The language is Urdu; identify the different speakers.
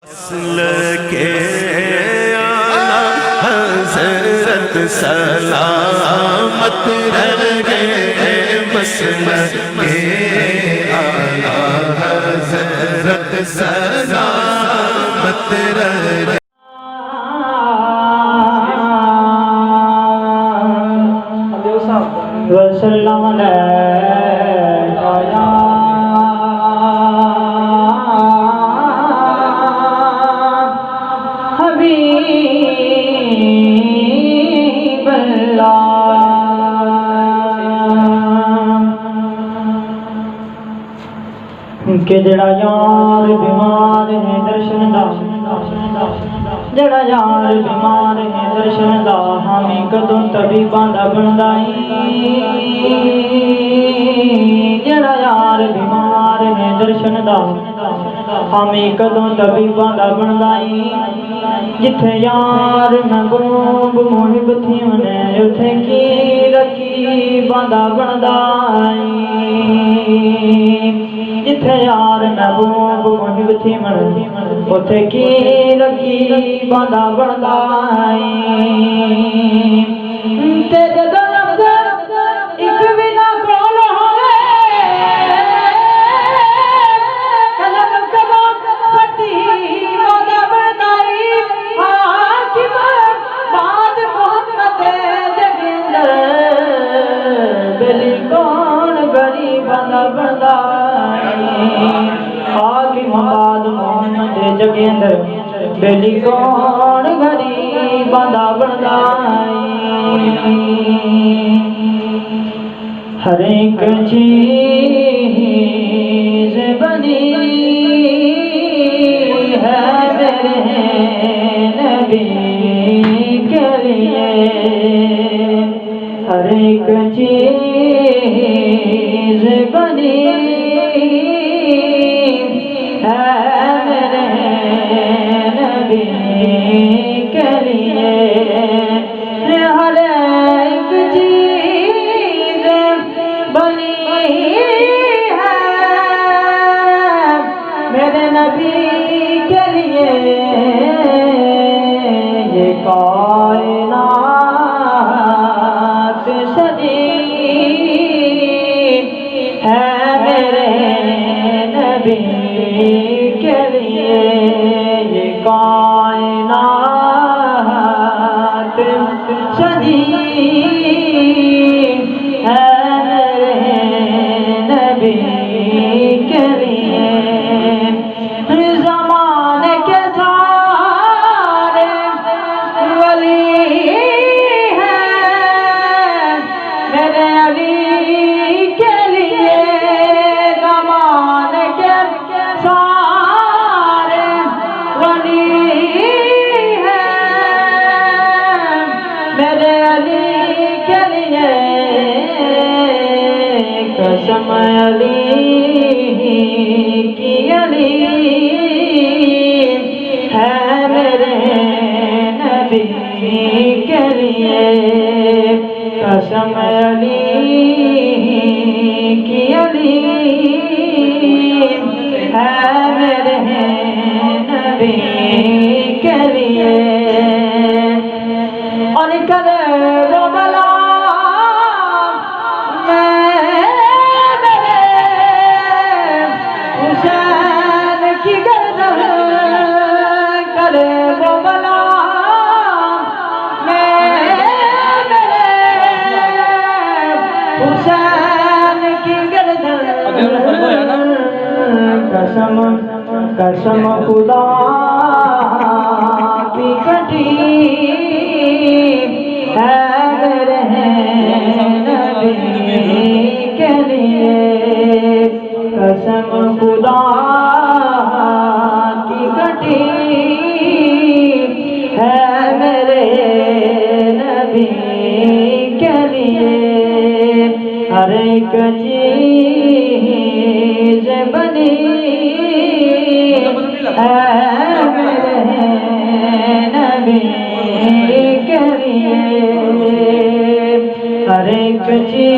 Speaker 1: کے آنا حضرت سلامت رہے مسل کے آنا حضرت سلامت رہے
Speaker 2: وسلم علیہ حبیب اللہ کہ جڑا یار بیمار ہے درشن دا جڑا یار بیمار ہے درشن دا ہمیں کدوں طبیباں دا بندائی جڑا یار بیمار ہے درشن دا ہمیں کدوں طبیباں دا بندائی جتھے یار محبوب محب تھیوں نے اتھے کی رقیباں دا بندائی جتھے یار محبوب محب تھیوں اتھے کی رقیباں دا بندائی تیرے دلب ایک بھی نہ کول ہوئے کلم کلم پھٹی مولا بندائی حاکم بعد محمد جگندر بلی کون غریباں دا بندائی حاکم بعد محمد جگندر بلی کون غریباں دا بندائی ہر ایک چیز بنی ہے میرے نبی کے لیے ہر ایک چیز بنی ہے میرے نبی کے لیے ہر ایک چیز بنی ہے میرے نبی کے لیے یہ کائنات سجی ہے میرے نبی کے لیے یہ کائنات سجی ہے میرے نبی کے لیے زمانے کے سارے ولی ہیں میرے علی کے لیے زمانے کے سارے ولی ہیں میرے علی کے لیے قسم علی کی علی ہے میرے نبی کے لیے قسم علی کی علی ہے میرے نبی کے لیے اور کربلا حسین کی گردن کربلا حسین کی گردن قسم قسم خدا کی کٹی ہے میرے نبی کے لیے قسم خدا کی کٹی ہے میرے نبی کے لیے ہر ایک چیز بنی ہے میرے نبی کے لیے ہر ایک چیز